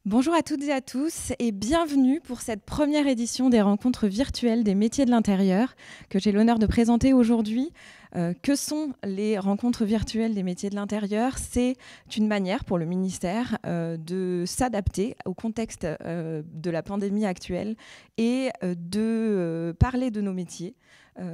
Bonjour à toutes et à tous et bienvenue pour cette première édition des rencontres virtuelles des métiers de l'intérieur que j'ai l'honneur de présenter aujourd'hui. Que sont les rencontres virtuelles des métiers de l'intérieur? C'est une manière pour le ministère de s'adapter au contexte de la pandémie actuelle et de parler de nos métiers.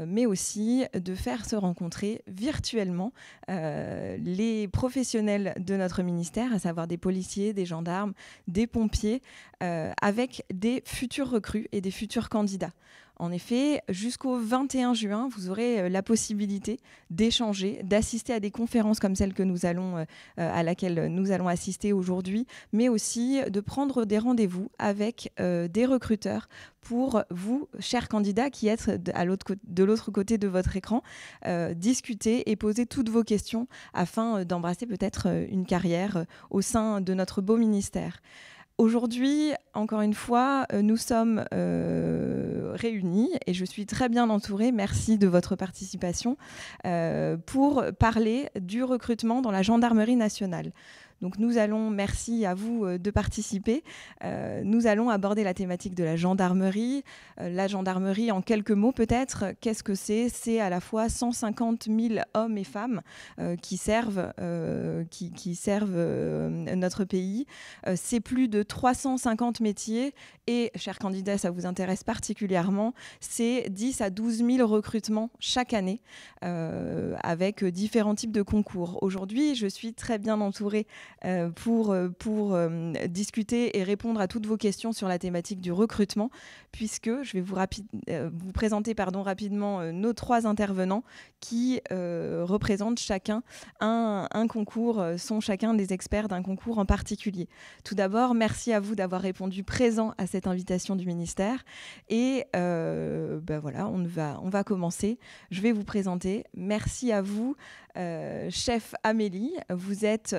Mais aussi de faire se rencontrer virtuellement les professionnels de notre ministère, à savoir des policiers, des gendarmes, des pompiers, avec des futurs recrues et des futurs candidats. En effet, jusqu'au 21 juin, vous aurez la possibilité d'échanger, d'assister à des conférences comme celle que à laquelle nous allons assister aujourd'hui, mais aussi de prendre des rendez-vous avec des recruteurs pour vous, chers candidats, qui êtes de l'autre côté de votre écran, discuter et poser toutes vos questions afin d'embrasser peut-être une carrière au sein de notre beau ministère. Aujourd'hui, encore une fois, nous sommes réunis et je suis très bien entourée, merci de votre participation, pour parler du recrutement dans la gendarmerie nationale. Donc merci à vous de participer. Nous allons aborder la thématique de la gendarmerie. La gendarmerie, en quelques mots peut-être, qu'est-ce que c'est? C'est à la fois 150 000 hommes et femmes qui servent notre pays. C'est plus de 350 métiers et, chers candidats, ça vous intéresse particulièrement, c'est 10 à 12 000 recrutements chaque année avec différents types de concours. Aujourd'hui, je suis très bien entourée pour discuter et répondre à toutes vos questions sur la thématique du recrutement, puisque je vais vous présenter rapidement nos trois intervenants qui représentent chacun un concours, sont chacun des experts d'un concours en particulier. Tout d'abord, merci à vous d'avoir répondu présent à cette invitation du ministère. Et voilà, on va commencer. Je vais vous présenter. Merci à vous, chef Amélie. Vous êtes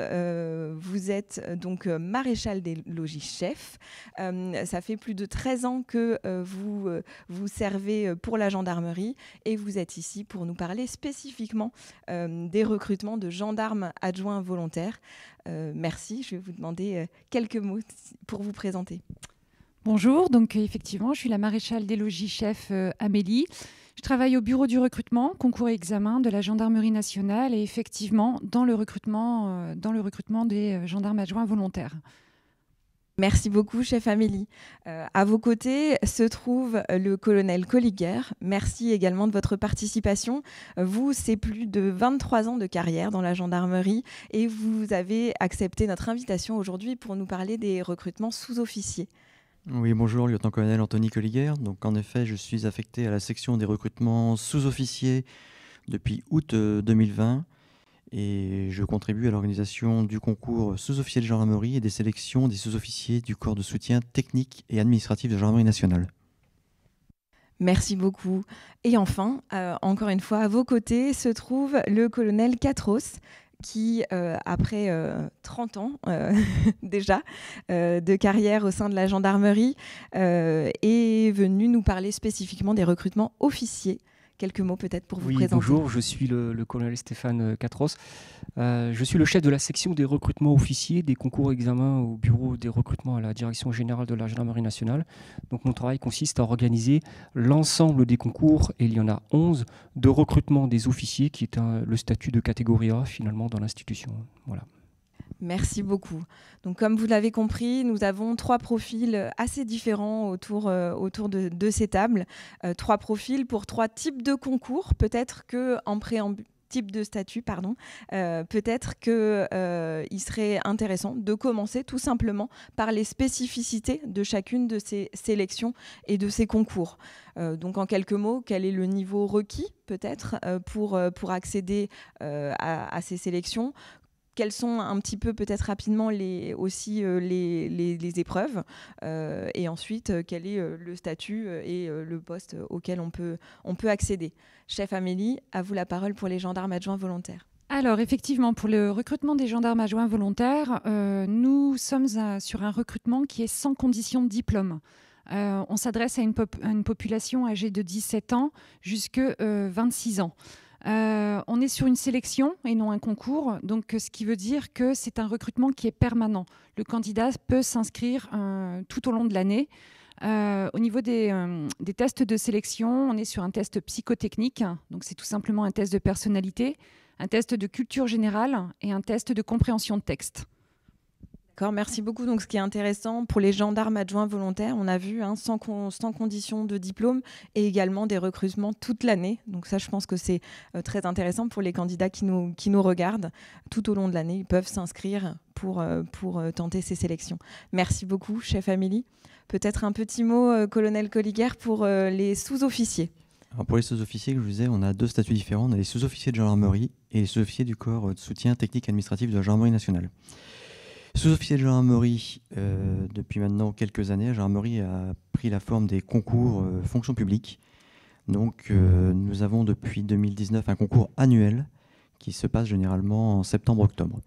donc maréchal des logis chef. Ça fait plus de 13 ans que vous servez pour la gendarmerie et vous êtes ici pour nous parler spécifiquement des recrutements de gendarmes adjoints volontaires. Merci, je vais vous demander quelques mots pour vous présenter. Bonjour, donc effectivement, je suis la maréchale des logis chef Amélie. Je travaille au bureau du recrutement, concours et examen de la gendarmerie nationale et effectivement dans le recrutement des gendarmes adjoints volontaires. Merci beaucoup, chef Amélie. À vos côtés se trouve le colonel Colliger. Merci également de votre participation. Vous, c'est plus de 23 ans de carrière dans la gendarmerie et vous avez accepté notre invitation aujourd'hui pour nous parler des recrutements sous-officiers. Oui, bonjour, lieutenant-colonel Anthony Colliger. Donc, en effet, je suis affecté à la section des recrutements sous-officiers depuis août 2020 et je contribue à l'organisation du concours sous-officier de gendarmerie et des sélections des sous-officiers du corps de soutien technique et administratif de la gendarmerie nationale. Merci beaucoup. Et enfin, encore une fois, à vos côtés se trouve le colonel Catros, qui, après 30 ans déjà de carrière au sein de la gendarmerie, est venu nous parler spécifiquement des recrutements officiers. Quelques mots peut-être pour vous présenter. Bonjour, je suis le colonel Stéphane Catros. Je suis le chef de la section des recrutements officiers des concours examens au bureau des recrutements à la direction générale de la gendarmerie nationale. Donc mon travail consiste à organiser l'ensemble des concours, et il y en a 11, de recrutement des officiers, qui est le statut de catégorie A finalement dans l'institution. Voilà. Merci beaucoup. Donc, comme vous l'avez compris, nous avons trois profils assez différents autour de ces tables. Trois profils pour trois types de concours. Peut-être qu'en préambule, type de statut, pardon, peut-être qu'il serait intéressant de commencer tout simplement par les spécificités de chacune de ces sélections et de ces concours. Donc en quelques mots, quel est le niveau requis peut-être pour accéder à ces sélections? Quelles sont un petit peu peut-être rapidement les épreuves et ensuite quel est le statut et le poste auquel on peut accéder. Chef Amélie, à vous la parole pour les gendarmes adjoints volontaires. Alors effectivement, pour le recrutement des gendarmes adjoints volontaires, nous sommes sur un recrutement qui est sans condition de diplôme. On s'adresse à une population âgée de 17 ans jusqu'à 26 ans. On est sur une sélection et non un concours, donc ce qui veut dire que c'est un recrutement qui est permanent. Le candidat peut s'inscrire tout au long de l'année. Au niveau des tests de sélection, on est sur un test psychotechnique, donc c'est tout simplement un test de personnalité, un test de culture générale et un test de compréhension de texte. D'accord, merci beaucoup. Donc, ce qui est intéressant pour les gendarmes adjoints volontaires, on a vu sans condition de diplôme et également des recrutements toute l'année. Donc ça, je pense que c'est très intéressant pour les candidats qui nous regardent. Tout au long de l'année, ils peuvent s'inscrire pour tenter ces sélections. Merci beaucoup, chef Amélie. Peut-être un petit mot, colonel Coliguer, pour les sous-officiers. Alors pour les sous-officiers, que je vous disais, on a 2 statuts différents. On a les sous-officiers de gendarmerie et les sous-officiers du corps de soutien technique administratif de la gendarmerie nationale. Sous-officier de gendarmerie, depuis maintenant quelques années, la gendarmerie a pris la forme des concours fonction publique. Donc nous avons depuis 2019 un concours annuel qui se passe généralement en septembre-octobre.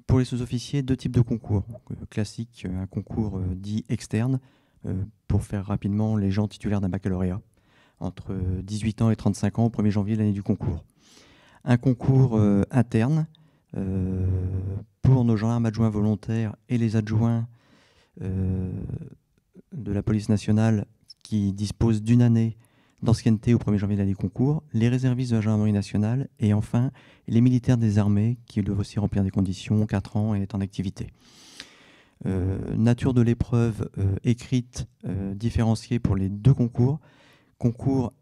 Pour les sous-officiers, 2 types de concours. Classique, un concours dit externe, pour faire rapidement les gens titulaires d'un baccalauréat, entre 18 ans et 35 ans au 1er janvier de l'année du concours. Un concours interne, pour nos gendarmes adjoints volontaires et les adjoints de la police nationale qui disposent d'une année d'ancienneté au 1er janvier de l'année du concours, les réservistes de la gendarmerie nationale et enfin les militaires des armées qui doivent aussi remplir des conditions, 4 ans et être en activité. Nature de l'épreuve écrite, différenciée pour les 2 concours. Concours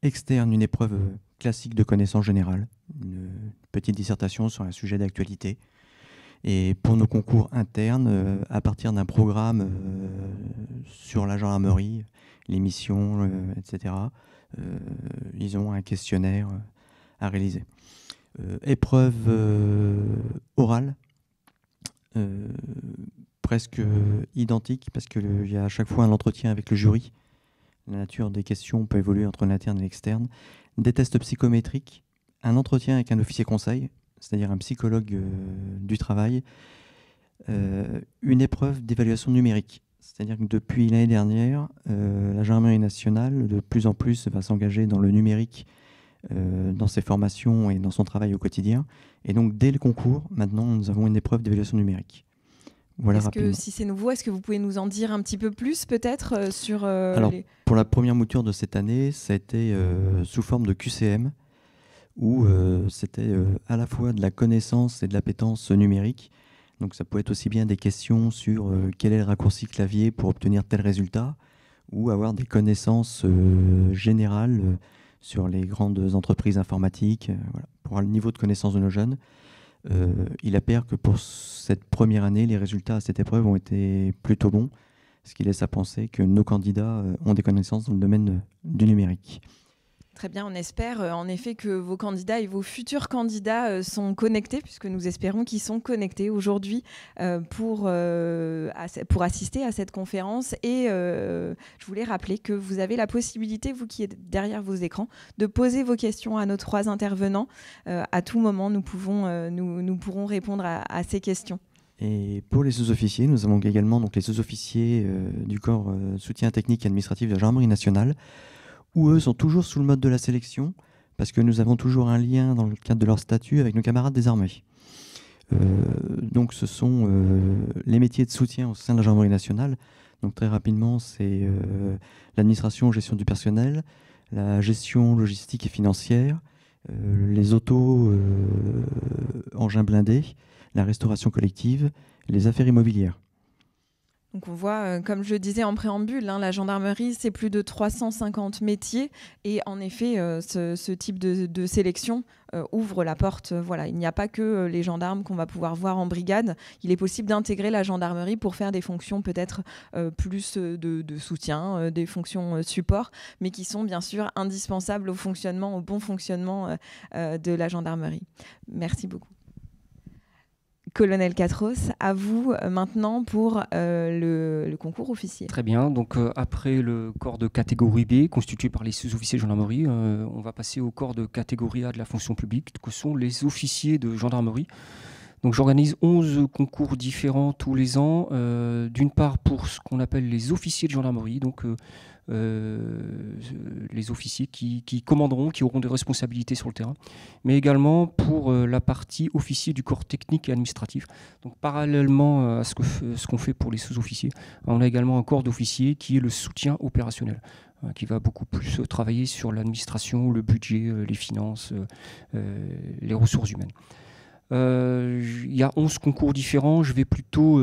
externe, une épreuve classique de connaissances générales, une petite dissertation sur un sujet d'actualité. Et pour nos concours internes, à partir d'un programme sur la gendarmerie, les missions, etc., ils ont un questionnaire à réaliser. Épreuve orale, presque identique, parce qu'il y a à chaque fois un entretien avec le jury. La nature des questions peut évoluer entre l'interne et l'externe. Des tests psychométriques, un entretien avec un officier conseil, c'est-à-dire un psychologue du travail, une épreuve d'évaluation numérique. C'est-à-dire que depuis l'année dernière, la gendarmerie nationale, de plus en plus, va s'engager dans le numérique, dans ses formations et dans son travail au quotidien. Et donc, dès le concours, maintenant, nous avons une épreuve d'évaluation numérique. Voilà, si c'est nouveau, est-ce que vous pouvez nous en dire un petit peu plus, peut-être, sur Alors, pour la première mouture de cette année, ça a été sous forme de QCM, où c'était à la fois de la connaissance et de l'appétence numérique. Donc ça peut être aussi bien des questions sur quel est le raccourci clavier pour obtenir tel résultat, ou avoir des connaissances générales sur les grandes entreprises informatiques, voilà, pour avoir le niveau de connaissance de nos jeunes. Il apparaît que pour cette première année, les résultats à cette épreuve ont été plutôt bons, ce qui laisse à penser que nos candidats ont des connaissances dans le domaine du numérique. Très bien, on espère en effet que vos candidats et vos futurs candidats sont connectés, puisque nous espérons qu'ils sont connectés aujourd'hui pour assister à cette conférence. Et je voulais rappeler que vous avez la possibilité, vous qui êtes derrière vos écrans, de poser vos questions à nos 3 intervenants. À tout moment, nous pourrons répondre à ces questions. Et pour les sous-officiers, nous avons également donc, les sous-officiers du corps soutien technique et administratif de la gendarmerie nationale, où eux sont toujours sous le mode de la sélection, parce que nous avons toujours un lien dans le cadre de leur statut avec nos camarades des armées. Donc ce sont les métiers de soutien au sein de la gendarmerie nationale. Donc très rapidement, c'est l'administration, gestion du personnel, la gestion logistique et financière, les autos, engins blindés, la restauration collective, les affaires immobilières. Donc on voit, comme je disais en préambule, la gendarmerie, c'est plus de 350 métiers. Et en effet, ce type de sélection ouvre la porte. Voilà. Il n'y a pas que les gendarmes qu'on va pouvoir voir en brigade. Il est possible d'intégrer la gendarmerie pour faire des fonctions peut-être plus de soutien, des fonctions support, mais qui sont bien sûr indispensables au bon fonctionnement de la gendarmerie. Merci beaucoup. Colonel Catros, à vous maintenant pour le concours officier. Très bien, donc après le corps de catégorie B, constitué par les sous-officiers de gendarmerie, on va passer au corps de catégorie A de la fonction publique, que sont les officiers de gendarmerie. Donc j'organise 11 concours différents tous les ans, d'une part pour ce qu'on appelle les officiers de gendarmerie, donc les officiers qui commanderont, qui auront des responsabilités sur le terrain, mais également pour la partie officier du corps technique et administratif. Donc parallèlement à ce qu'on fait pour les sous-officiers, on a également un corps d'officiers qui est le soutien opérationnel, qui va beaucoup plus travailler sur l'administration, le budget, les finances, les ressources humaines. Il y a 11 concours différents. Je vais plutôt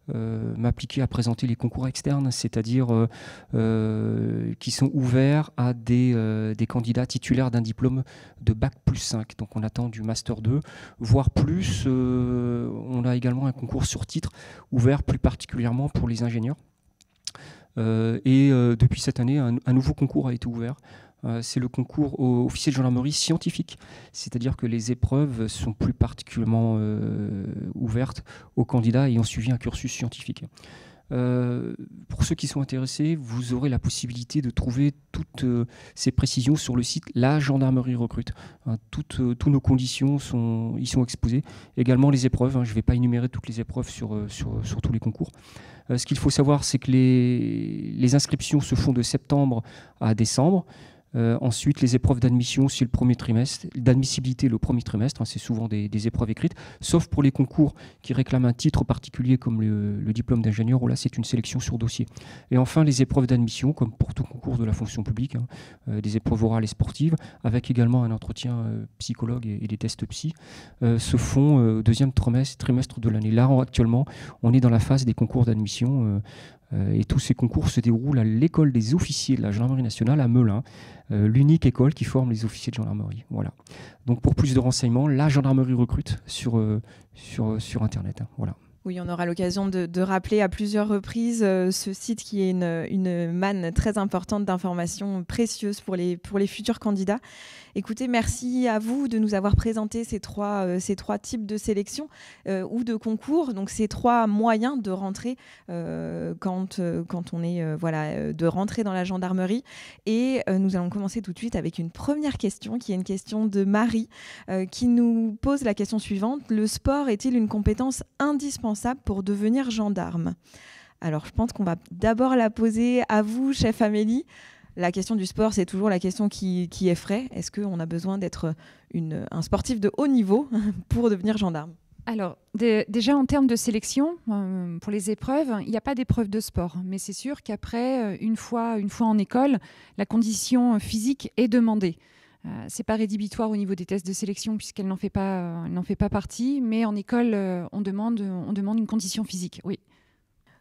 m'appliquer à présenter les concours externes, c'est-à-dire qui sont ouverts à des candidats titulaires d'un diplôme de Bac plus 5. Donc on attend du Master 2, voire plus. On a également un concours sur titre ouvert plus particulièrement pour les ingénieurs. Depuis cette année, un nouveau concours a été ouvert. C'est le concours officier de gendarmerie scientifique, c'est-à-dire que les épreuves sont plus particulièrement ouvertes aux candidats ayant suivi un cursus scientifique. Pour ceux qui sont intéressés, vous aurez la possibilité de trouver toutes ces précisions sur le site La Gendarmerie Recrute. Toutes nos conditions y sont exposées. Également les épreuves, je ne vais pas énumérer toutes les épreuves sur tous les concours. Ce qu'il faut savoir, c'est que les inscriptions se font de septembre à décembre. Ensuite, les épreuves d'admission, c'est le premier trimestre, d'admissibilité le premier trimestre, c'est souvent des épreuves écrites, sauf pour les concours qui réclament un titre particulier comme le diplôme d'ingénieur, où là c'est une sélection sur dossier. Et enfin, les épreuves d'admission, comme pour tout concours de la fonction publique, des épreuves orales et sportives, avec également un entretien psychologue et des tests psy, se font au deuxième trimestre de l'année. Là, actuellement, on est dans la phase des concours d'admission. Et tous ces concours se déroulent à l'école des officiers de la gendarmerie nationale à Melun, l'unique école qui forme les officiers de gendarmerie. Voilà. Donc pour plus de renseignements, la gendarmerie recrute sur Internet. Voilà. Oui, on aura l'occasion de rappeler à plusieurs reprises ce site qui est une manne très importante d'informations précieuses pour les futurs candidats. Écoutez, merci à vous de nous avoir présenté ces trois types de sélection ou de concours, donc ces trois moyens de rentrer quand on est de rentrer dans la gendarmerie. Et nous allons commencer tout de suite avec une première question qui est une question de Marie qui nous pose la question suivante. Le sport est-il une compétence indispensable pour devenir gendarme ? Alors, je pense qu'on va d'abord la poser à vous, chef Amélie. La question du sport, c'est toujours la question qui effraie. Est-ce qu'on a besoin d'être un sportif de haut niveau pour devenir gendarme ? Alors, déjà en termes de sélection, pour les épreuves, il n'y a pas d'épreuve de sport. Mais c'est sûr qu'après, une fois en école, la condition physique est demandée. C'est pas rédhibitoire au niveau des tests de sélection puisqu'elle n'en fait pas partie. Mais en école, on demande une condition physique, oui.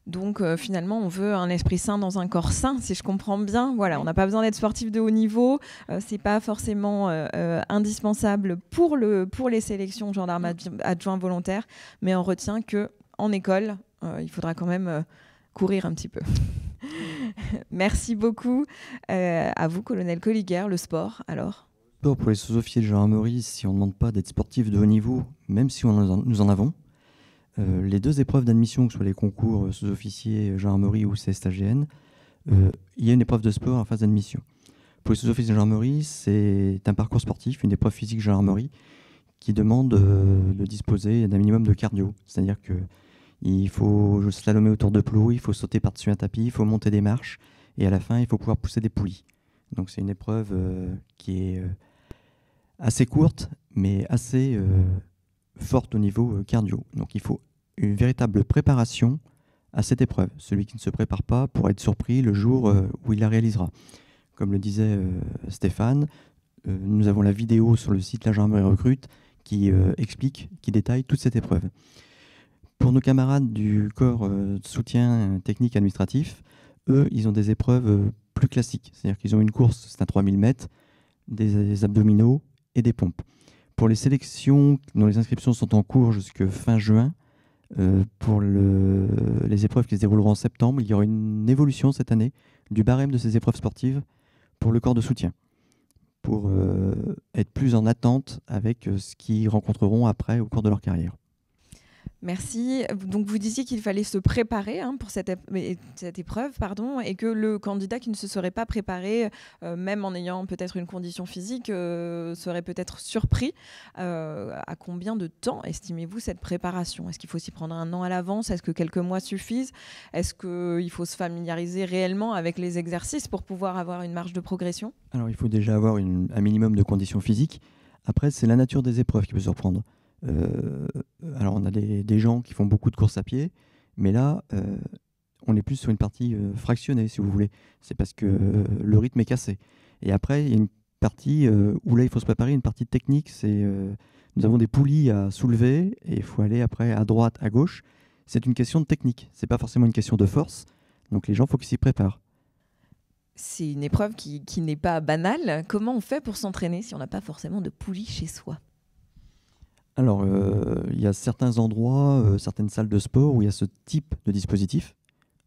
Donc finalement, on veut un esprit sain dans un corps sain, si je comprends bien. Voilà, on n'a pas besoin d'être sportif de haut niveau. C'est pas forcément indispensable pour les sélections gendarmes adjoints volontaires, mais on retient que en école, il faudra quand même courir un petit peu. Merci beaucoup à vous, colonel Coliguer. Le sport, alors ? Pour les sous-officiers de gendarmerie, si on ne demande pas d'être sportif de haut niveau, même si nous en avons, les deux épreuves d'admission, que ce soit les concours sous-officiers gendarmerie ou CSTAGN, il y a une épreuve de sport en phase d'admission. Pour les sous-officiers de gendarmerie, c'est un parcours sportif, une épreuve physique gendarmerie qui demande de disposer d'un minimum de cardio. C'est-à-dire qu'il faut slalomer autour de plots, il faut sauter par-dessus un tapis, il faut monter des marches et à la fin, il faut pouvoir pousser des poulies. Donc c'est une épreuve qui est assez courte, mais assez forte au niveau cardio. Donc il faut une véritable préparation à cette épreuve. Celui qui ne se prépare pas pourra être surpris le jour où il la réalisera. Comme le disait Stéphane, nous avons la vidéo sur le site La Gendarmerie Recrute qui détaille toute cette épreuve. Pour nos camarades du corps de soutien technique administratif, eux, ils ont des épreuves plus classiques. C'est-à-dire qu'ils ont une course, c'est à 3000 mètres, des abdominaux et des pompes. Pour les sélections dont les inscriptions sont en cours jusqu'à fin juin, pour les épreuves qui se dérouleront en septembre, il y aura une évolution cette année du barème de ces épreuves sportives pour le corps de soutien, pour être plus en attente avec ce qu'ils rencontreront après au cours de leur carrière. Merci. Donc vous disiez qu'il fallait se préparer pour cette épreuve, et que le candidat qui ne se serait pas préparé, même en ayant peut-être une condition physique, serait peut-être surpris. À combien de temps estimez-vous cette préparation ? Est-ce qu'il faut s'y prendre 1 an à l'avance ? Est-ce que quelques mois suffisent ? Est-ce qu'il faut se familiariser réellement avec les exercices pour pouvoir avoir une marge de progression ? Alors il faut déjà avoir un minimum de conditions physiques. Après, c'est la nature des épreuves qui peut surprendre. Alors on a des gens qui font beaucoup de courses à pied, mais là on est plus sur une partie fractionnée, si vous voulez. C'est parce que le rythme est cassé. Et après il y a une partie où là il faut se préparer, une partie technique, c'est nous avons des poulies à soulever et il faut aller après à droite, à gauche. C'est une question de technique, c'est pas forcément une question de force, donc les gens, il faut qu'ils s'y préparent. C'est une épreuve qui n'est pas banale. Comment on fait pour s'entraîner si on n'a pas forcément de poulies chez soi ? Alors, il y a certains endroits, certaines salles de sport où il y a ce type de dispositif.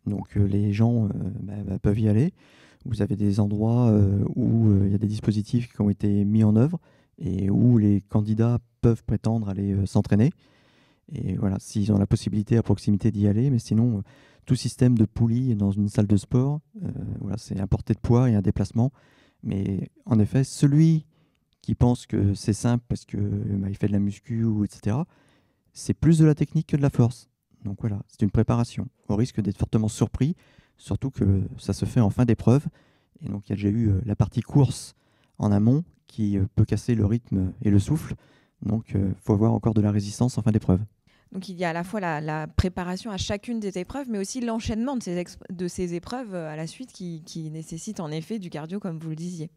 Donc, les gens peuvent y aller. Vous avez des endroits où il y a des dispositifs qui ont été mis en œuvre et où les candidats peuvent prétendre aller s'entraîner. Et voilà, s'ils ont la possibilité à proximité d'y aller. Mais sinon, tout système de poulie dans une salle de sport, c'est un portée de poids et un déplacement. Mais en effet, celui qui pense que c'est simple parce que il fait de la muscu, etc., c'est plus de la technique que de la force. Donc voilà, c'est une préparation, au risque d'être fortement surpris, surtout que ça se fait en fin d'épreuve. Et donc il y a déjà eu la partie course en amont qui peut casser le rythme et le souffle. Donc il faut avoir encore de la résistance en fin d'épreuve. Donc il y a à la fois la préparation à chacune des épreuves, mais aussi l'enchaînement de ces épreuves à la suite qui nécessite en effet du cardio, comme vous le disiez.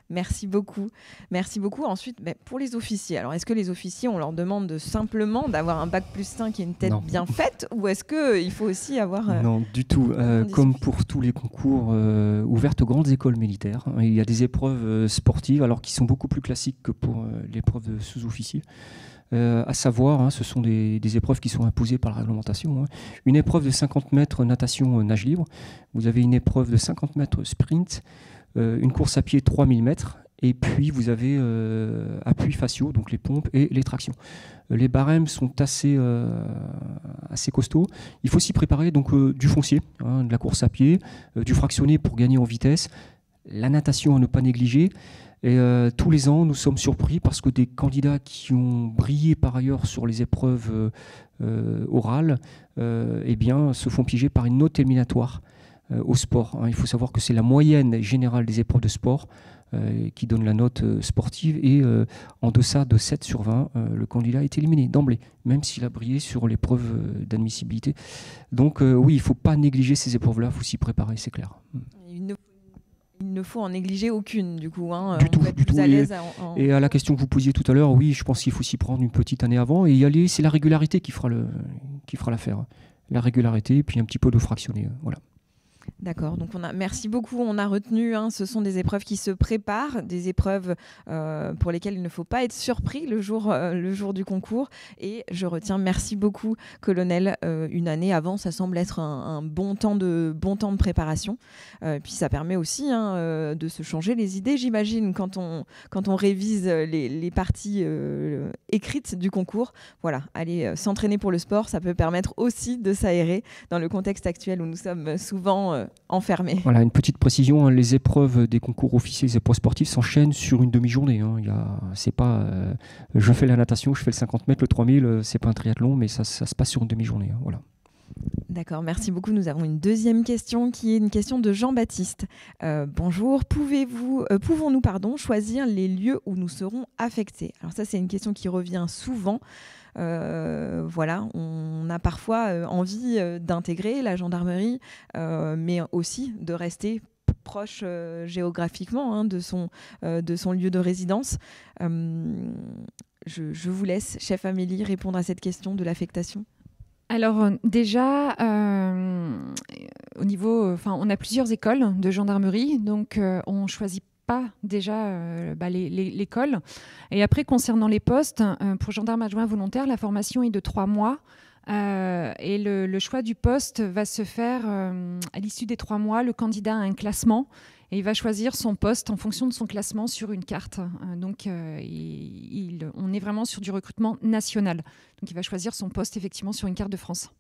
Merci beaucoup. Merci beaucoup. Ensuite, pour les officiers, alors est-ce que les officiers, on leur demande simplement d'avoir un bac+5 et une tête bien faite, ou est-ce qu'il faut aussi avoir... Non, du tout. Comme pour tous les concours ouverts aux grandes écoles militaires, il y a des épreuves sportives alors qui sont beaucoup plus classiques que pour l'épreuve de sous-officier. À savoir, ce sont des épreuves qui sont imposées par la réglementation. Une épreuve de 50 mètres natation nage libre, vous avez une épreuve de 50 mètres sprint, une course à pied 3000 mètres, et puis vous avez appuis faciaux, donc les pompes et les tractions. Les barèmes sont assez costauds. Il faut s'y préparer, donc du foncier, de la course à pied, du fractionné pour gagner en vitesse, la natation à ne pas négliger. Et tous les ans, nous sommes surpris parce que des candidats qui ont brillé par ailleurs sur les épreuves orales se font piéger par une note éliminatoire au sport. Il faut savoir que c'est la moyenne générale des épreuves de sport qui donne la note sportive, et en deçà de 7 sur 20, le candidat est éliminé d'emblée, même s'il a brillé sur l'épreuve d'admissibilité. Donc oui, il ne faut pas négliger ces épreuves-là, il faut s'y préparer, c'est clair. Il ne faut en négliger aucune, du coup. Du tout. Et à la question que vous posiez tout à l'heure, oui, je pense qu'il faut s'y prendre une petite année avant et y aller. C'est la régularité qui fera l'affaire. La régularité et puis un petit peu de fractionné. Voilà. D'accord, donc merci beaucoup. On a retenu, ce sont des épreuves qui se préparent, des épreuves pour lesquelles il ne faut pas être surpris le jour du concours. Et je retiens, merci beaucoup, colonel. Une année avant, ça semble être un bon temps de préparation. Puis ça permet aussi de se changer les idées, j'imagine, quand on révise les parties écrites du concours. Voilà, aller s'entraîner pour le sport, ça peut permettre aussi de s'aérer dans le contexte actuel où nous sommes souvent enfermés. Voilà, une petite précision, les épreuves des concours officiels, les épreuves sportives s'enchaînent sur une demi-journée. C'est pas je fais la natation, je fais le 50 mètres, le 3000, c'est pas un triathlon, mais ça se passe sur une demi-journée. Voilà. D'accord, merci beaucoup. Nous avons une deuxième question qui est une question de Jean-Baptiste. Bonjour, pouvons-nous choisir les lieux où nous serons affectés ? Alors ça, c'est une question qui revient souvent. On a parfois envie d'intégrer la gendarmerie, mais aussi de rester proche géographiquement de son lieu de résidence. Je vous laisse, chef Amélie, répondre à cette question de l'affectation. Alors déjà, au niveau, on a plusieurs écoles de gendarmerie, donc on choisit pas déjà l'école. Et après, concernant les postes, pour gendarme adjoint volontaire, la formation est de 3 mois. Et le choix du poste va se faire à l'issue des 3 mois. Le candidat a un classement Et il va choisir son poste en fonction de son classement sur une carte. Donc, on est vraiment sur du recrutement national. Donc, il va choisir son poste effectivement sur une carte de France.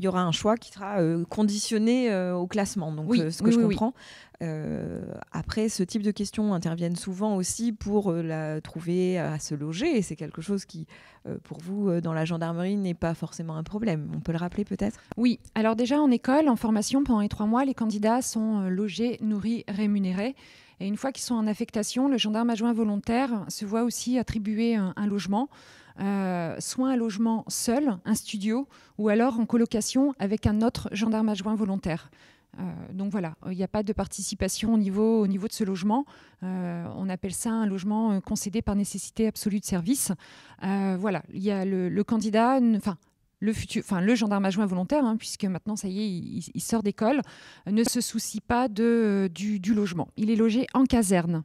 Il y aura un choix qui sera conditionné au classement, donc ce que je comprends. Après, ce type de questions interviennent souvent aussi pour trouver à se loger, et c'est quelque chose qui, pour vous, dans la gendarmerie, n'est pas forcément un problème. On peut le rappeler peut-être ? Oui, alors déjà en école, en formation, pendant les 3 mois, les candidats sont logés, nourris, rémunérés. Et une fois qu'ils sont en affectation, le gendarme adjoint volontaire se voit aussi attribuer un logement. Soit un logement seul, un studio, ou alors en colocation avec un autre gendarme adjoint volontaire. Donc voilà, il n'y a pas de participation au niveau de ce logement. On appelle ça un logement concédé par nécessité absolue de service. Voilà, il y a le candidat, le gendarme adjoint volontaire, puisque maintenant, ça y est, il sort d'école, ne se soucie pas du logement. Il est logé en caserne.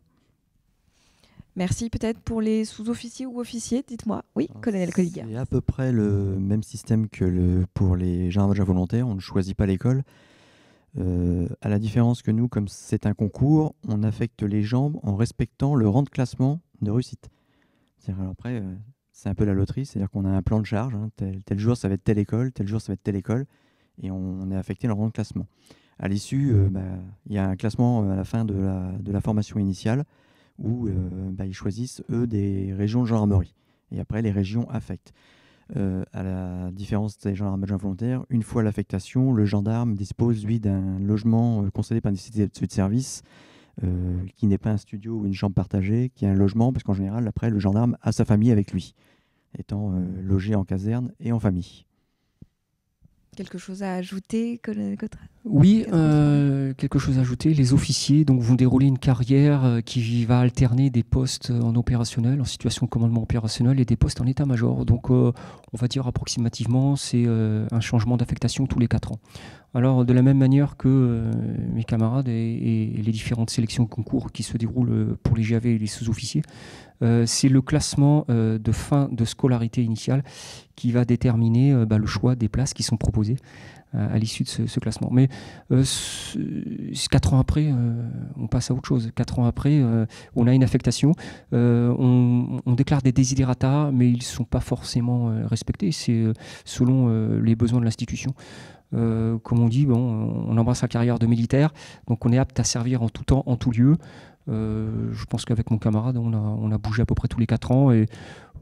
Merci. Peut-être pour les sous-officiers ou officiers, dites-moi. Oui, colonel Colliger. C'est à peu près le même système que pour les gendarmes adjoints volontaires. On ne choisit pas l'école. À la différence que nous, comme c'est un concours, on affecte les gens en respectant le rang de classement de réussite. C'est-à-dire, après, c'est un peu la loterie, c'est-à-dire qu'on a un plan de charge. Tel jour, ça va être telle école, tel jour, ça va être telle école, et on est affecté le rang de classement. À l'issue, il y a un classement à la fin de la formation initiale, où ils choisissent, eux, des régions de gendarmerie. Et après, les régions affectent. À la différence des gendarmes adjoints volontaires, une fois l'affectation, le gendarme dispose, lui, d'un logement concédé par nécessité de service, qui n'est pas un studio ou une chambre partagée, qui est un logement, parce qu'en général, après, le gendarme a sa famille avec lui, étant logé en caserne et en famille. Quelque chose à ajouter, colonel Cotral ? Oui, quelque chose à ajouter. Les officiers vont dérouler une carrière qui va alterner des postes en opérationnel, en situation de commandement opérationnel, et des postes en état-major. Donc, on va dire approximativement, c'est un changement d'affectation tous les 4 ans. Alors, de la même manière que mes camarades et les différentes sélections de concours qui se déroulent pour les GAV et les sous-officiers, c'est le classement de fin de scolarité initiale qui va déterminer le choix des places qui sont proposées à l'issue de ce classement. Mais 4 ans après, on passe à autre chose. 4 ans après, on a une affectation, on déclare des desiderata, mais ils ne sont pas forcément respectés. C'est selon les besoins de l'institution. Comme on dit, on embrasse la carrière de militaire, donc on est apte à servir en tout temps, en tout lieu. Je pense qu'avec mon camarade, on a bougé à peu près tous les 4 ans et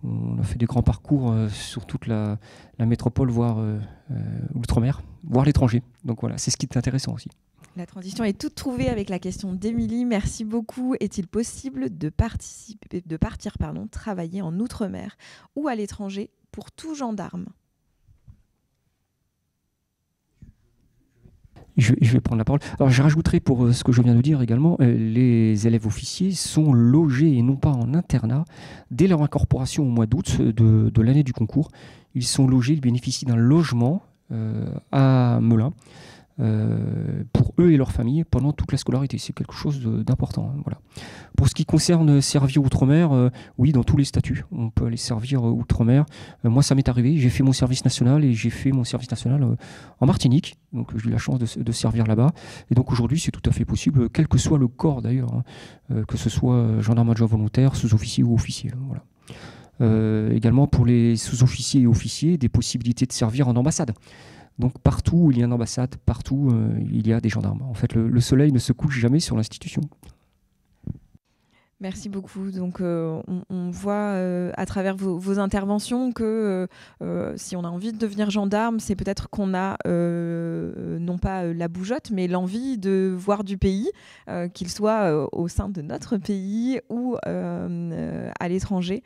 on a fait des grands parcours sur toute la métropole, voire l'outre-mer, voire l'étranger. Donc voilà, c'est ce qui est intéressant aussi. La transition est toute trouvée avec la question d'Émilie. Merci beaucoup. Est-il possible de partir travailler en outre-mer ou à l'étranger pour tout gendarme ? Je vais prendre la parole. Alors, je rajouterai pour ce que je viens de dire également, les élèves officiers sont logés et non pas en internat dès leur incorporation au mois d'août de l'année du concours. Ils sont logés, ils bénéficient d'un logement à Melun pour eux et leur famille pendant toute la scolarité. C'est quelque chose d'important. Voilà. Pour ce qui concerne servir outre-mer, oui, dans tous les statuts, on peut aller servir outre-mer. Moi, ça m'est arrivé. J'ai fait mon service national et j'ai fait mon service national en Martinique. Donc, j'ai eu la chance de servir là-bas. Et donc, aujourd'hui, c'est tout à fait possible, quel que soit le corps d'ailleurs, que ce soit gendarme adjoint volontaire, sous-officier ou officier. Voilà. Également, pour les sous-officiers et officiers, des possibilités de servir en ambassade. Donc partout où il y a une ambassade, partout il y a des gendarmes. En fait, le soleil ne se couche jamais sur l'institution. Merci beaucoup. Donc, on voit à travers vos interventions que si on a envie de devenir gendarme, c'est peut-être qu'on a non pas la bougeotte, mais l'envie de voir du pays, qu'il soit au sein de notre pays ou à l'étranger.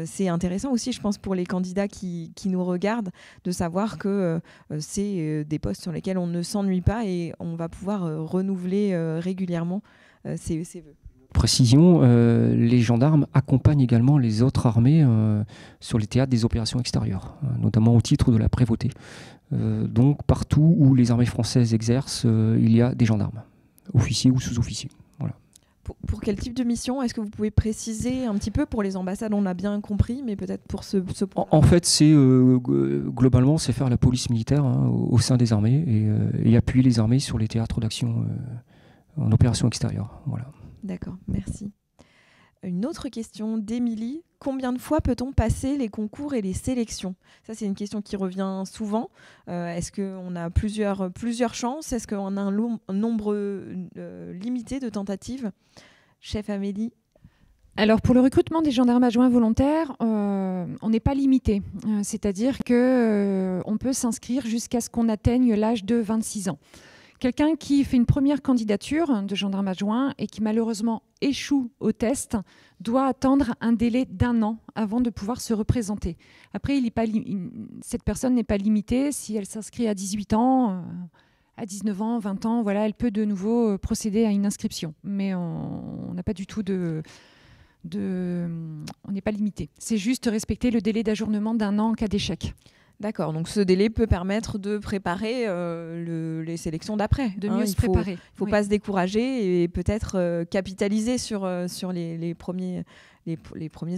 C'est intéressant aussi, je pense, pour les candidats qui nous regardent, de savoir que c'est des postes sur lesquels on ne s'ennuie pas et on va pouvoir renouveler régulièrement ses vœux. Précision, les gendarmes accompagnent également les autres armées sur les théâtres des opérations extérieures, notamment au titre de la prévôté. Donc partout où les armées françaises exercent, il y a des gendarmes, officiers ou sous-officiers. Voilà. Pour quel type de mission ? Est-ce que vous pouvez préciser un petit peu ? Pour les ambassades, on a bien compris, mais peut-être pour ce point. En fait, c'est globalement, c'est faire la police militaire au sein des armées et appuyer les armées sur les théâtres d'action en opération extérieure. Voilà. D'accord, merci. Une autre question d'Émilie. Combien de fois peut-on passer les concours et les sélections? Ça, c'est une question qui revient souvent. Est-ce qu'on a plusieurs chances? Est-ce qu'on a un nombre limité de tentatives? Chef Amélie. Alors pour le recrutement des gendarmes adjoints volontaires, on n'est pas limité. C'est-à-dire qu'on peut s'inscrire jusqu'à ce qu'on atteigne l'âge de 26 ans. Quelqu'un qui fait une première candidature de gendarme adjoint et qui malheureusement échoue au test doit attendre un délai d'1 an avant de pouvoir se représenter. Après, cette personne n'est pas limitée. Si elle s'inscrit à 18 ans, à 19 ans, 20 ans, voilà, elle peut de nouveau procéder à une inscription. Mais on n'a pas du tout on n'est pas limité. C'est juste respecter le délai d'ajournement d'1 an en cas d'échec. D'accord, donc ce délai peut permettre de préparer les sélections d'après. De mieux se préparer. Il ne faut pas se décourager et peut-être capitaliser sur les premiers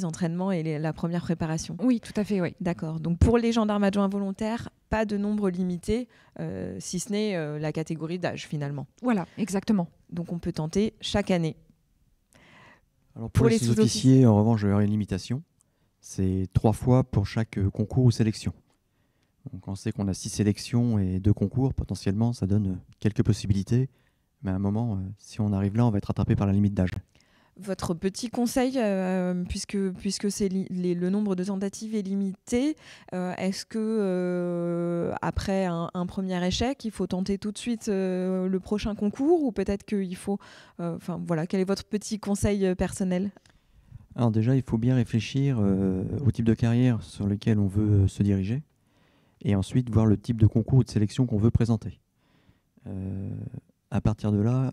entraînements et la première préparation. Oui, tout à fait, oui. D'accord, donc pour les gendarmes adjoints volontaires, pas de nombre limité, si ce n'est la catégorie d'âge finalement. Voilà, exactement. Donc on peut tenter chaque année. Alors pour les sous-officiers, en revanche, il y aura une limitation. C'est 3 fois pour chaque concours ou sélection. Donc on sait qu'on a 6 sélections et 2 concours, potentiellement ça donne quelques possibilités, mais à un moment, si on arrive là, on va être rattrapé par la limite d'âge. Votre petit conseil, puisque le nombre de tentatives est limité, est-ce que après un premier échec, il faut tenter tout de suite le prochain concours, ou peut-être qu'il faut... quel est votre petit conseil personnel ? Alors déjà, il faut bien réfléchir au type de carrière sur lequel on veut se diriger. Et ensuite, voir le type de concours ou de sélection qu'on veut présenter. À partir de là,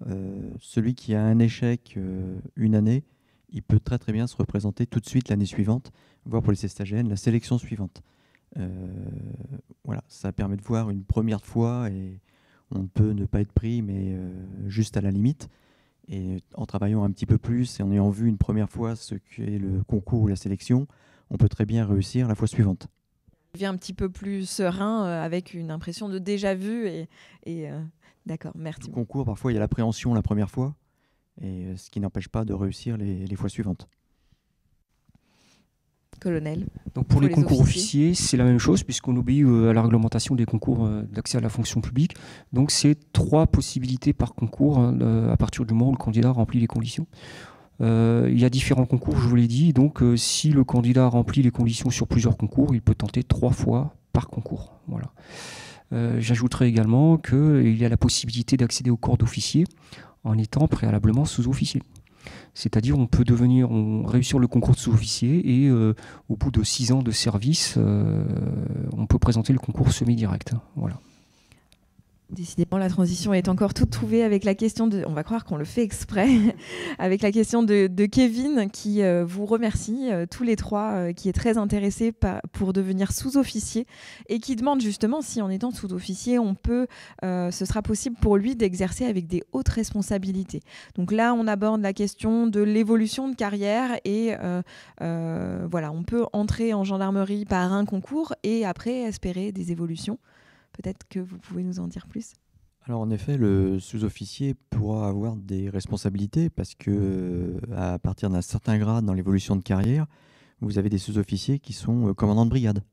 celui qui a un échec une année, il peut très très bien se représenter tout de suite l'année suivante, voire pour les CSTAGN, la sélection suivante. Voilà, ça permet de voir une première fois et on peut ne pas être pris, mais juste à la limite. Et en travaillant un petit peu plus et en ayant vu une première fois ce qu'est le concours ou la sélection, on peut très bien réussir la fois suivante. Un petit peu plus serein avec une impression de déjà vu et d'accord, merci. Le concours, parfois il y a l'appréhension la première fois, et ce qui n'empêche pas de réussir les fois suivantes. Colonel. Donc pour les concours officiers, c'est la même chose puisqu'on obéit à la réglementation des concours d'accès à la fonction publique. Donc c'est 3 possibilités par concours à partir du moment où le candidat remplit les conditions. Il y a différents concours, je vous l'ai dit. Donc si le candidat remplit les conditions sur plusieurs concours, il peut tenter 3 fois par concours. Voilà. J'ajouterai également qu'il y a la possibilité d'accéder au corps d'officier en étant préalablement sous-officier. C'est-à-dire on peut réussir le concours de sous-officier et au bout de 6 ans de service, on peut présenter le concours semi-direct. Voilà. Décidément, la transition est encore toute trouvée avec la question de... On va croire qu'on le fait exprès. Avec la question de Kevin qui vous remercie, tous les 3, qui est très intéressé pour devenir sous-officier et qui demande justement si en étant sous-officier, ce sera possible pour lui d'exercer avec des hautes responsabilités. Donc là, on aborde la question de l'évolution de carrière et on peut entrer en gendarmerie par un concours et après espérer des évolutions. Peut-être que vous pouvez nous en dire plus. Alors en effet, le sous-officier pourra avoir des responsabilités parce que à partir d'un certain grade dans l'évolution de carrière, vous avez des sous-officiers qui sont commandants de brigade,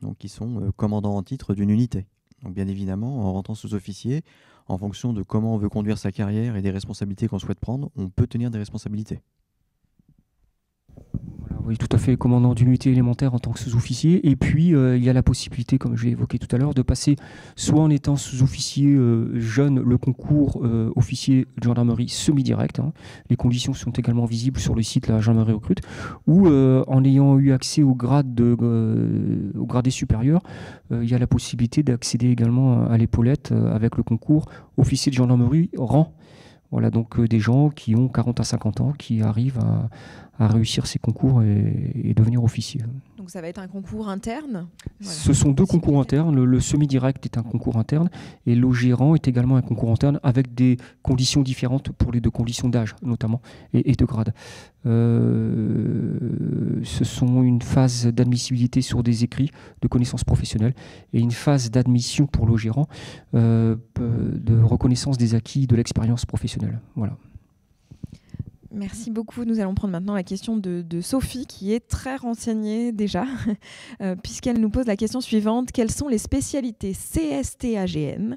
donc qui sont commandants en titre d'une unité. Donc bien évidemment, en rentrant sous-officier, en fonction de comment on veut conduire sa carrière et des responsabilités qu'on souhaite prendre, on peut tenir des responsabilités. Oui, tout à fait, commandant d'unité élémentaire en tant que sous-officier. Et puis, il y a la possibilité, comme je l'ai évoqué tout à l'heure, de passer soit en étant sous-officier jeune, le concours officier de gendarmerie semi-direct. Les conditions sont également visibles sur le site La Gendarmerie Recrute. Ou en ayant eu accès au gradé supérieur, il y a la possibilité d'accéder également à l'épaulette avec le concours officier de gendarmerie rang. Voilà, donc des gens qui ont 40 à 50 ans, qui arrivent à réussir ces concours et devenir officier. Donc ça va être un concours interne ? Voilà. Ce sont 2 concours internes. Le semi-direct est un concours interne et l'OG-rang est également un concours interne avec des conditions différentes pour les 2 conditions d'âge notamment et de grade. Ce sont une phase d'admissibilité sur des écrits de connaissances professionnelles et une phase d'admission pour l'OG-rang de reconnaissance des acquis de l'expérience professionnelle. opérationnel. Voilà. Merci beaucoup. Nous allons prendre maintenant la question de Sophie, qui est très renseignée déjà, puisqu'elle nous pose la question suivante. Quelles sont les spécialités CST-AGN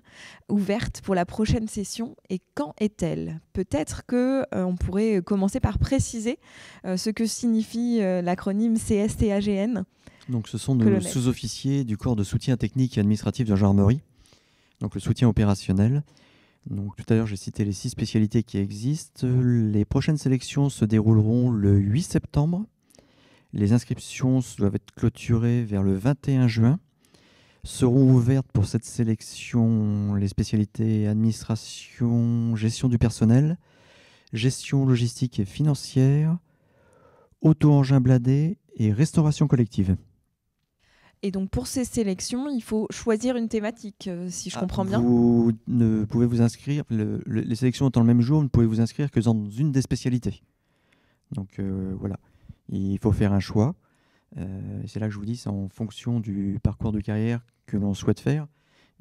ouvertes pour la prochaine session et quand est-elle ? Peut-être qu'on pourrait commencer par préciser ce que signifie l'acronyme CST-AGN. Donc, ce sont nos sous-officiers du corps de soutien technique et administratif de la gendarmerie, donc le soutien opérationnel. Donc, tout à l'heure, j'ai cité les 6 spécialités qui existent. Les prochaines sélections se dérouleront le 8 septembre. Les inscriptions doivent être clôturées vers le 21 juin. Seront ouvertes pour cette sélection les spécialités administration, gestion du personnel, gestion logistique et financière, auto-engin blindé et restauration collective. Et donc, pour ces sélections, il faut choisir une thématique, si je comprends bien. Vous ne pouvez vous inscrire, les sélections étant le même jour, vous ne pouvez vous inscrire que dans une des spécialités. Donc, voilà, il faut faire un choix. C'est là que je vous dis, c'est en fonction du parcours de carrière que l'on souhaite faire.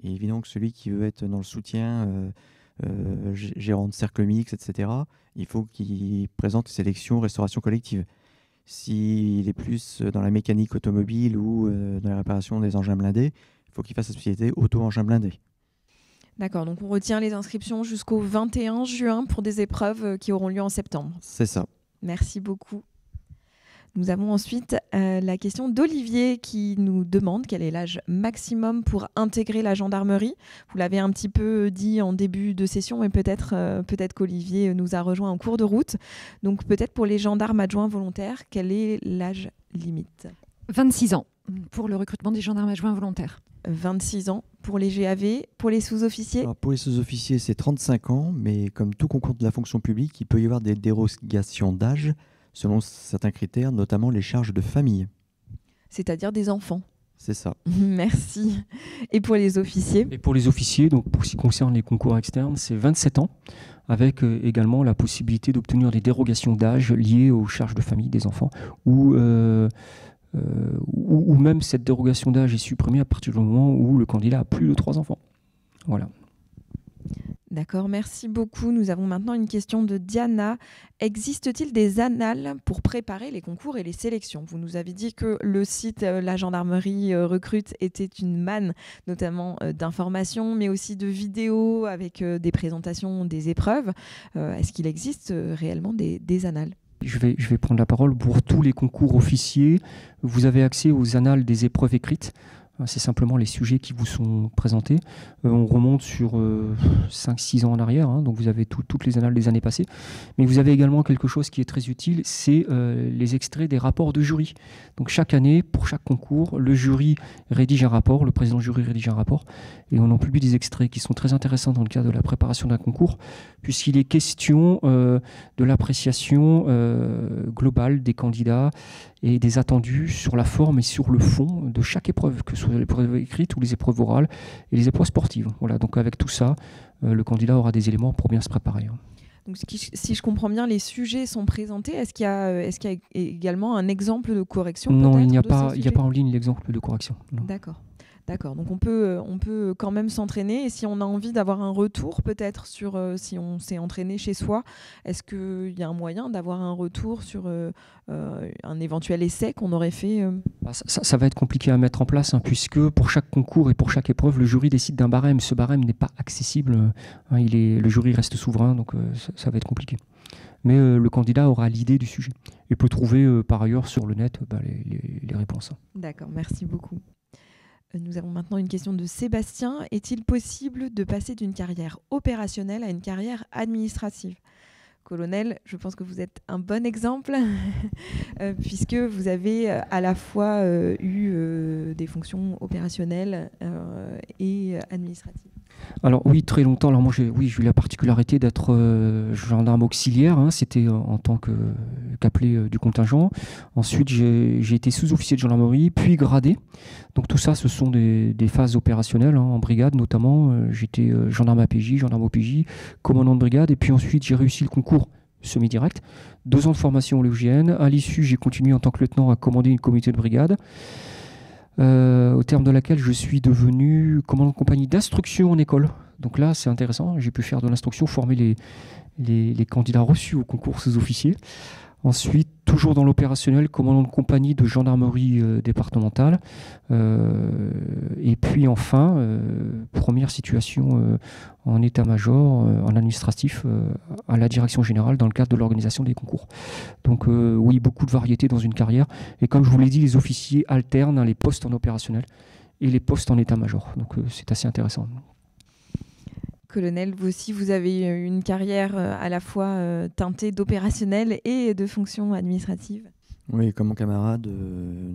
Et évidemment que celui qui veut être dans le soutien, gérant de cercle mix, etc., il faut qu'il présente une sélection restauration collective. S'il est plus dans la mécanique automobile ou dans la réparation des engins blindés, il faut qu'il fasse la spécialité auto-engin blindé. D'accord, donc on retient les inscriptions jusqu'au 21 juin pour des épreuves qui auront lieu en septembre. C'est ça. Merci beaucoup. Nous avons ensuite la question d'Olivier qui nous demande quel est l'âge maximum pour intégrer la gendarmerie. Vous l'avez un petit peu dit en début de session, mais peut-être qu'Olivier nous a rejoint en cours de route. Donc peut-être pour les gendarmes adjoints volontaires, quel est l'âge limite ? 26 ans pour le recrutement des gendarmes adjoints volontaires. 26 ans pour les GAV, pour les sous-officiers ? Alors pour les sous-officiers, c'est 35 ans, mais comme tout concours de la fonction publique, il peut y avoir des dérogations d'âge selon certains critères, notamment les charges de famille. C'est-à-dire des enfants. C'est ça. Merci. Et pour les officiers ? Et pour les officiers, donc pour ce qui concerne les concours externes, c'est 27 ans, avec également la possibilité d'obtenir des dérogations d'âge liées aux charges de famille des enfants, ou même cette dérogation d'âge est supprimée à partir du moment où le candidat a plus de 3 enfants. Voilà. D'accord, merci beaucoup. Nous avons maintenant une question de Diana. Existe-t-il des annales pour préparer les concours et les sélections ? Vous nous avez dit que le site La Gendarmerie Recrute était une manne, notamment d'informations, mais aussi de vidéos avec des présentations des épreuves. Est-ce qu'il existe réellement des annales ? Je vais prendre la parole. Pour tous les concours officiers, vous avez accès aux annales des épreuves écrites. C'est simplement les sujets qui vous sont présentés. On remonte sur 5-6 ans en arrière, donc vous avez toutes les annales des années passées. Mais vous avez également quelque chose qui est très utile, c'est les extraits des rapports de jury. Donc chaque année, pour chaque concours, le jury rédige un rapport, le président du jury rédige un rapport, et on en publie des extraits qui sont très intéressants dans le cadre de la préparation d'un concours, puisqu'il est question de l'appréciation globale des candidats et des attendus sur la forme et sur le fond de chaque épreuve, que ce soit les épreuves écrites ou les épreuves orales et les épreuves sportives. Voilà, donc avec tout ça, le candidat aura des éléments pour bien se préparer. Donc, si je comprends bien, les sujets sont présentés. Est-ce qu'il y a également un exemple de correction ? Non, il n'y a pas en ligne l'exemple de correction. Non. D'accord, donc on peut quand même s'entraîner, et si on a envie d'avoir un retour peut-être sur si on s'est entraîné chez soi, est-ce qu'il y a un moyen d'avoir un retour sur un éventuel essai qu'on aurait fait Ça va être compliqué à mettre en place, puisque pour chaque concours et pour chaque épreuve, le jury décide d'un barème. Ce barème n'est pas accessible, le jury reste souverain, donc ça va être compliqué. Mais le candidat aura l'idée du sujet et peut trouver par ailleurs sur le net les réponses. D'accord, merci beaucoup. Nous avons maintenant une question de Sébastien. Est-il possible de passer d'une carrière opérationnelle à une carrière administrative ? Colonel, je pense que vous êtes un bon exemple puisque vous avez à la fois eu des fonctions opérationnelles et administratives. Alors oui, très longtemps. Alors moi, j'ai eu la particularité d'être gendarme auxiliaire. C'était en tant qu'appelé du contingent. Ensuite, j'ai été sous-officier de gendarmerie, puis gradé. Donc tout ça, ce sont des phases opérationnelles en brigade, notamment. J'étais gendarme APJ, gendarme OPJ, commandant de brigade. Et puis ensuite, j'ai réussi le concours semi-direct. 2 ans de formation au Léogien. À l'issue, j'ai continué en tant que lieutenant à commander une communauté de brigade. au terme de laquelle je suis devenu commandant de compagnie d'instruction en école. Donc là, c'est intéressant, j'ai pu faire de l'instruction, former les candidats reçus au concours sous-officiers. Ensuite, toujours dans l'opérationnel, commandant de compagnie de gendarmerie départementale. Et puis enfin, première situation en état-major, en administratif, à la direction générale dans le cadre de l'organisation des concours. Donc oui, beaucoup de variété dans une carrière. Et comme je vous l'ai dit, les officiers alternent les postes en opérationnel et les postes en état-major. Donc c'est assez intéressant. Colonel, vous aussi, vous avez une carrière à la fois teintée d'opérationnel et de fonctions administratives. Oui, comme mon camarade,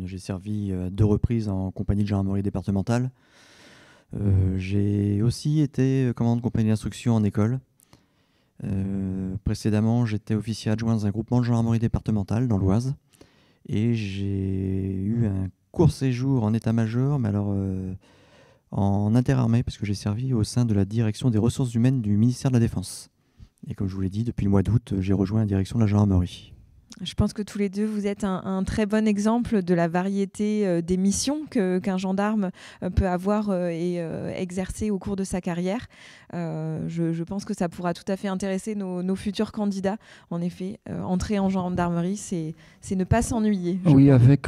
j'ai servi à 2 reprises en compagnie de gendarmerie départementale. J'ai aussi été commandant de compagnie d'instruction en école. Précédemment, j'étais officier adjoint dans un groupement de gendarmerie départementale dans l'Oise. Et j'ai eu un court séjour en état-major, mais alors en interarmée, parce que j'ai servi au sein de la direction des ressources humaines du ministère de la Défense. Et comme je vous l'ai dit, depuis le mois d'août, j'ai rejoint la direction de la gendarmerie. Je pense que tous les deux, vous êtes un très bon exemple de la variété des missions qu'un gendarme peut avoir et exercer au cours de sa carrière. Je pense que ça pourra tout à fait intéresser nos futurs candidats. En effet, entrer en gendarmerie, c'est ne pas s'ennuyer. Oui, avec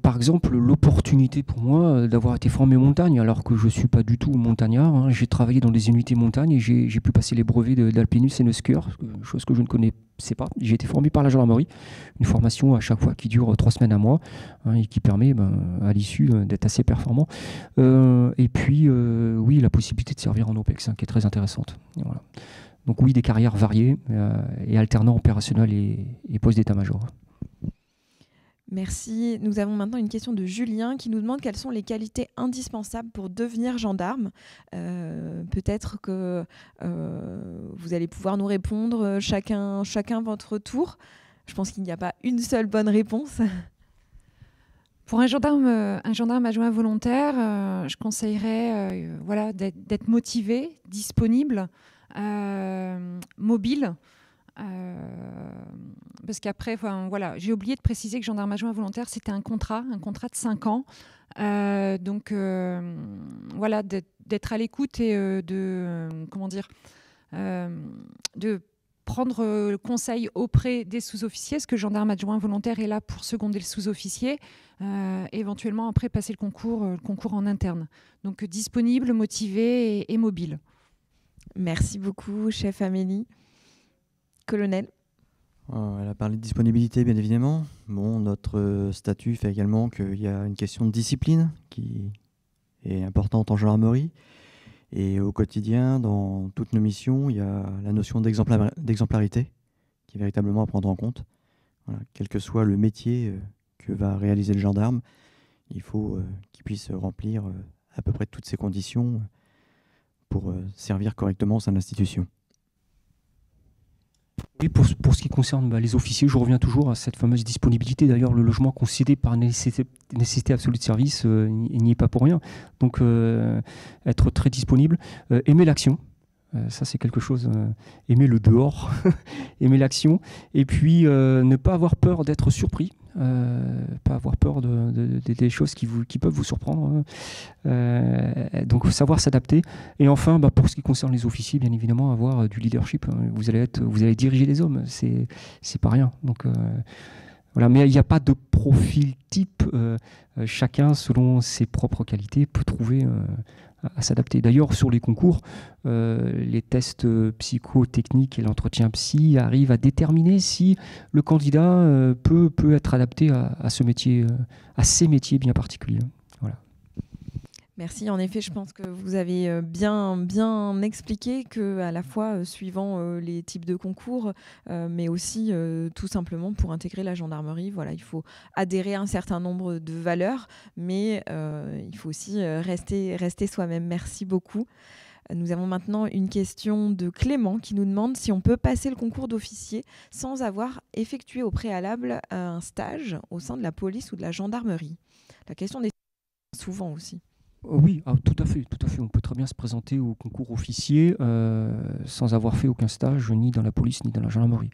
par exemple l'opportunité pour moi d'avoir été formé montagne, alors que je ne suis pas du tout montagnard. Hein. J'ai travaillé dans des unités montagne et j'ai pu passer les brevets d'alpinus et de skieur, chose que je ne connaissais pas. J'ai été formé par la gendarmerie. Une formation à chaque fois qui dure 3 semaines à mois, hein, et qui permet à l'issue d'être assez performant. Et puis, oui, la possibilité de servir en OPEX, hein, qui est très intéressante. Et voilà. Donc oui, des carrières variées et alternant opérationnel et poste d'état-major. Merci. Nous avons maintenant une question de Julien qui nous demande quelles sont les qualités indispensables pour devenir gendarme. Peut-être que vous allez pouvoir nous répondre chacun votre tour. Je pense qu'il n'y a pas une seule bonne réponse. Pour un gendarme adjoint volontaire, je conseillerais d'être motivé, disponible, mobile. Parce qu'après, j'ai oublié de préciser que gendarme adjoint volontaire, c'était un contrat de 5 ans. D'être à l'écoute et de prendre conseil auprès des sous-officiers, parce que le gendarme adjoint volontaire est là pour seconder le sous-officier, éventuellement après passer le concours en interne. Donc disponible, motivé et mobile. Merci beaucoup, chef Amélie. Colonel. Elle a parlé de disponibilité, bien évidemment. Bon, notre statut fait également qu'il y a une question de discipline qui est importante en gendarmerie. Et au quotidien, dans toutes nos missions, il y a la notion d'exemplarité qui est véritablement à prendre en compte. Voilà, quel que soit le métier que va réaliser le gendarme, il faut qu'il puisse remplir à peu près toutes ces conditions pour servir correctement au sein de l'institution. Oui, pour ce qui concerne les officiers, je reviens toujours à cette fameuse disponibilité. D'ailleurs, le logement concédé par nécessité absolue de service, il n'y est pas pour rien. Donc, être très disponible, aimer l'action. Ça, c'est quelque chose. Aimer le dehors, aimer l'action. Et puis, ne pas avoir peur d'être surpris. Pas avoir peur des choses qui peuvent vous surprendre. Donc, savoir s'adapter. Et enfin, pour ce qui concerne les officiers, bien évidemment, avoir du leadership. Vous allez diriger les hommes. C'est pas rien. Donc, voilà. Mais il n'y a pas de profil type. Chacun, selon ses propres qualités, peut trouver à s'adapter. D'ailleurs, sur les concours, les tests psychotechniques et l'entretien psy arrivent à déterminer si le candidat peut être adapté à ce métier, à ces métiers bien particuliers. Voilà. Merci. En effet, je pense que vous avez bien expliqué que, à la fois suivant les types de concours, mais aussi tout simplement pour intégrer la gendarmerie, voilà, il faut adhérer à un certain nombre de valeurs, mais il faut aussi rester soi-même. Merci beaucoup. Nous avons maintenant une question de Clément qui nous demande si on peut passer le concours d'officier sans avoir effectué au préalable un stage au sein de la police ou de la gendarmerie. La question est souvent aussi. Oui, tout à fait. On peut très bien se présenter au concours officier sans avoir fait aucun stage ni dans la police ni dans la gendarmerie.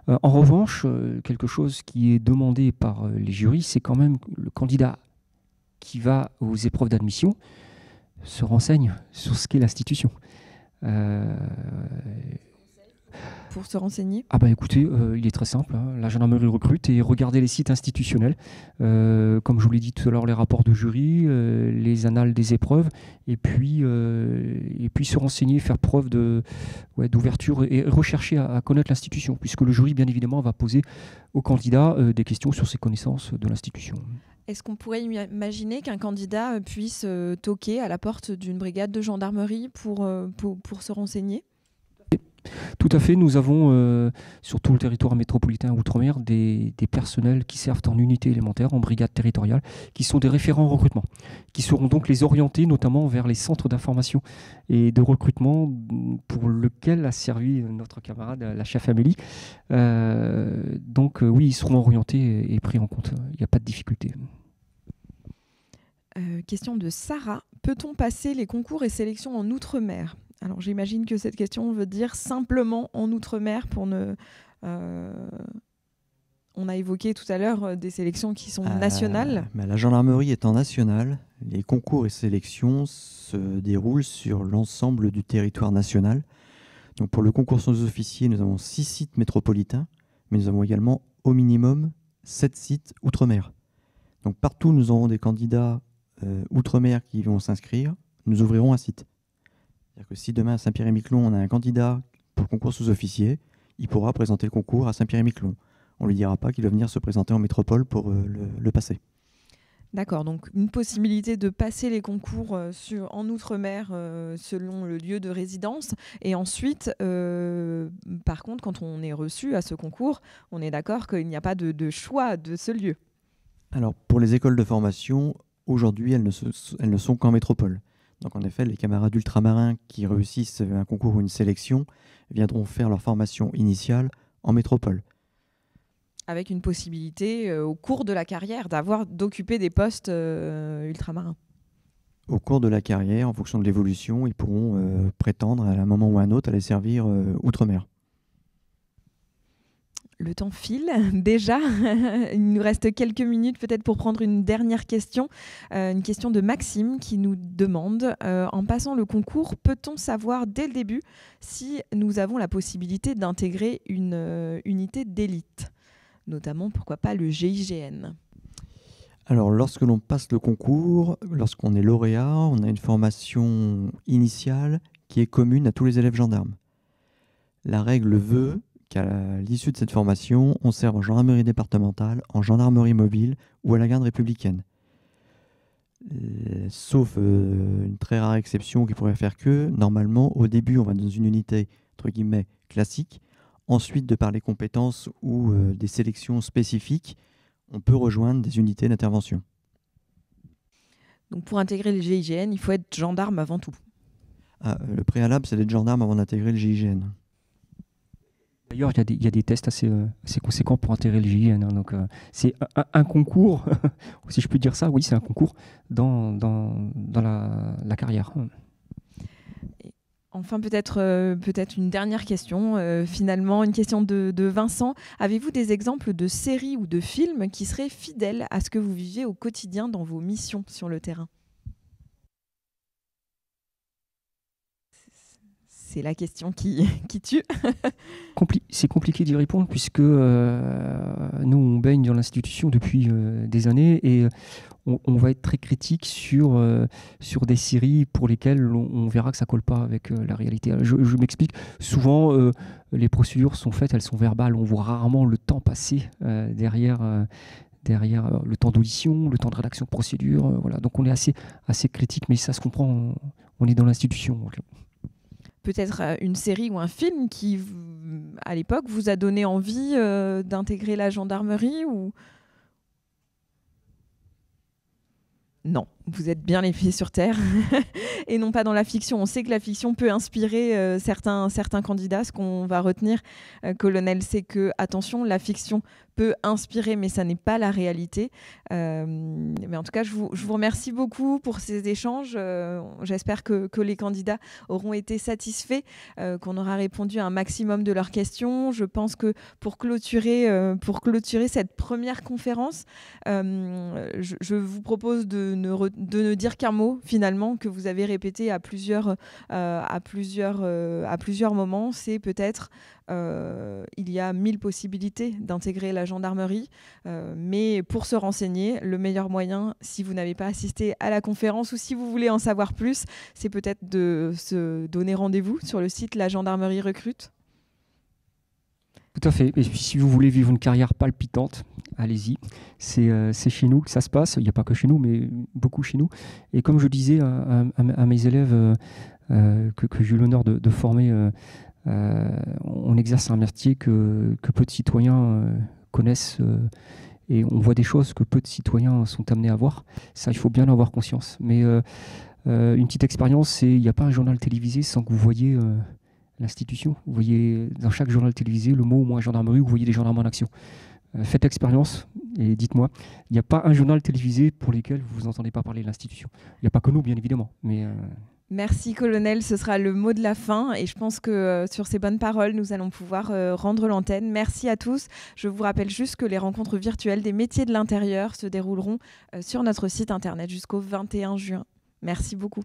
En revanche, quelque chose qui est demandé par les jurys, c'est quand même le candidat qui va aux épreuves d'admission se renseigne sur ce qu'est l'institution. Pour se renseigner? Ah bah écoutez, il est très simple, hein. La gendarmerie recrute et regardez les sites institutionnels. Comme je vous l'ai dit tout à l'heure, les rapports de jury, les annales des épreuves, et puis se renseigner, faire preuve d'ouverture et rechercher à connaître l'institution, puisque le jury, bien évidemment, va poser au candidat des questions sur ses connaissances de l'institution. Est-ce qu'on pourrait imaginer qu'un candidat puisse toquer à la porte d'une brigade de gendarmerie pour se renseigner? Tout à fait, nous avons sur tout le territoire métropolitain outre-mer des personnels qui servent en unité élémentaire, en brigade territoriale, qui sont des référents en recrutement, qui seront donc les orienter notamment vers les centres d'information et de recrutement pour lequel a servi notre camarade, la chef Amélie. Oui, ils seront orientés et pris en compte, il n'y a pas de difficulté. Question de Sarah. Peut-on passer les concours et sélections en Outre-mer? Alors j'imagine que cette question veut dire simplement en Outre-mer pour ne... On a évoqué tout à l'heure des sélections qui sont nationales. Mais la gendarmerie étant nationale, les concours et sélections se déroulent sur l'ensemble du territoire national. Donc pour le concours sous-officier, nous avons 6 sites métropolitains, mais nous avons également au minimum 7 sites outre-mer. Donc partout où nous aurons des candidats outre-mer qui vont s'inscrire, nous ouvrirons un site. C'est-à-dire que si demain à Saint-Pierre-et-Miquelon, on a un candidat pour le concours sous-officier, il pourra présenter le concours à Saint-Pierre-et-Miquelon. On ne lui dira pas qu'il va venir se présenter en métropole pour le passer. D'accord, donc une possibilité de passer les concours en Outre-mer selon le lieu de résidence. Et ensuite, par contre, quand on est reçu à ce concours, on est d'accord qu'il n'y a pas de choix de ce lieu. Alors, pour les écoles de formation, aujourd'hui, elles ne sont qu'en métropole. Donc en effet, les camarades ultramarins qui réussissent un concours ou une sélection viendront faire leur formation initiale en métropole. Avec une possibilité au cours de la carrière d'occuper des postes ultramarins. Au cours de la carrière, en fonction de l'évolution, ils pourront prétendre à un moment ou à un autre à les servir outre-mer. Le temps file déjà. Il nous reste quelques minutes peut-être pour prendre une dernière question. Une question de Maxime qui nous demande en passant le concours, peut-on savoir dès le début si nous avons la possibilité d'intégrer une unité d'élite, notamment pourquoi pas le GIGN? Alors lorsque l'on passe le concours, lorsqu'on est lauréat, on a une formation initiale qui est commune à tous les élèves gendarmes. La règle veut qu'à l'issue de cette formation, on serve en gendarmerie départementale, en gendarmerie mobile ou à la garde républicaine. Sauf une très rare exception qui pourrait faire que, normalement, au début, on va dans une unité, entre guillemets, classique. Ensuite, de par les compétences ou des sélections spécifiques, on peut rejoindre des unités d'intervention. Donc pour intégrer le GIGN, il faut être gendarme avant tout. Le préalable, c'est d'être gendarme avant d'intégrer le GIGN. D'ailleurs, il y a des tests assez conséquents pour intégrer le GIGN. Donc, c'est un concours, si je peux dire ça, oui, c'est un concours dans la carrière. Et enfin, peut-être une dernière question. Finalement, une question de Vincent. Avez-vous des exemples de séries ou de films qui seraient fidèles à ce que vous vivez au quotidien dans vos missions sur le terrain ? C'est la question qui tue. C'est compliqué d'y répondre puisque nous, on baigne dans l'institution depuis des années et on va être très critique sur des séries pour lesquelles on verra que ça ne colle pas avec la réalité. Je m'explique. Souvent, les procédures sont faites, elles sont verbales. On voit rarement le temps passer derrière le temps d'audition, le temps de rédaction de procédure. Voilà. Donc on est assez critique, mais ça se comprend. On est dans l'institution. Donc. Peut-être une série ou un film qui, à l'époque, vous a donné envie d'intégrer la gendarmerie ou... Non, vous êtes bien les pieds sur terre et non pas dans la fiction. On sait que la fiction peut inspirer certains candidats. Ce qu'on va retenir, colonel, c'est que, attention, la fiction peut inspirer, mais ça n'est pas la réalité. Mais en tout cas, je vous remercie beaucoup pour ces échanges. J'espère que les candidats auront été satisfaits, qu'on aura répondu à un maximum de leurs questions. Je pense que pour clôturer cette première conférence, je vous propose de ne dire qu'un mot, finalement, que vous avez répété à plusieurs moments. C'est peut-être il y a 1000 possibilités d'intégrer la gendarmerie, mais pour se renseigner, le meilleur moyen, si vous n'avez pas assisté à la conférence ou si vous voulez en savoir plus, c'est peut-être de se donner rendez-vous sur le site La Gendarmerie Recrute. Tout à fait. Et puis, si vous voulez vivre une carrière palpitante, allez-y. C'est chez nous que ça se passe. Il n'y a pas que chez nous, mais beaucoup chez nous. Et comme je disais à mes élèves que j'ai eu l'honneur de former, on exerce un métier que peu de citoyens connaissent et on voit des choses que peu de citoyens sont amenés à voir. Ça, il faut bien en avoir conscience. Mais une petite expérience, c'est il n'y a pas un journal télévisé sans que vous voyez l'institution. Vous voyez dans chaque journal télévisé le mot au moins gendarmerie, vous voyez des gendarmes en action. Faites l'expérience et dites-moi, il n'y a pas un journal télévisé pour lequel vous n'entendez pas parler de l'institution. Il n'y a pas que nous, bien évidemment, mais... Merci colonel, ce sera le mot de la fin et je pense que sur ces bonnes paroles, nous allons pouvoir rendre l'antenne. Merci à tous. Je vous rappelle juste que les rencontres virtuelles des métiers de l'intérieur se dérouleront sur notre site internet jusqu'au 21 juin. Merci beaucoup.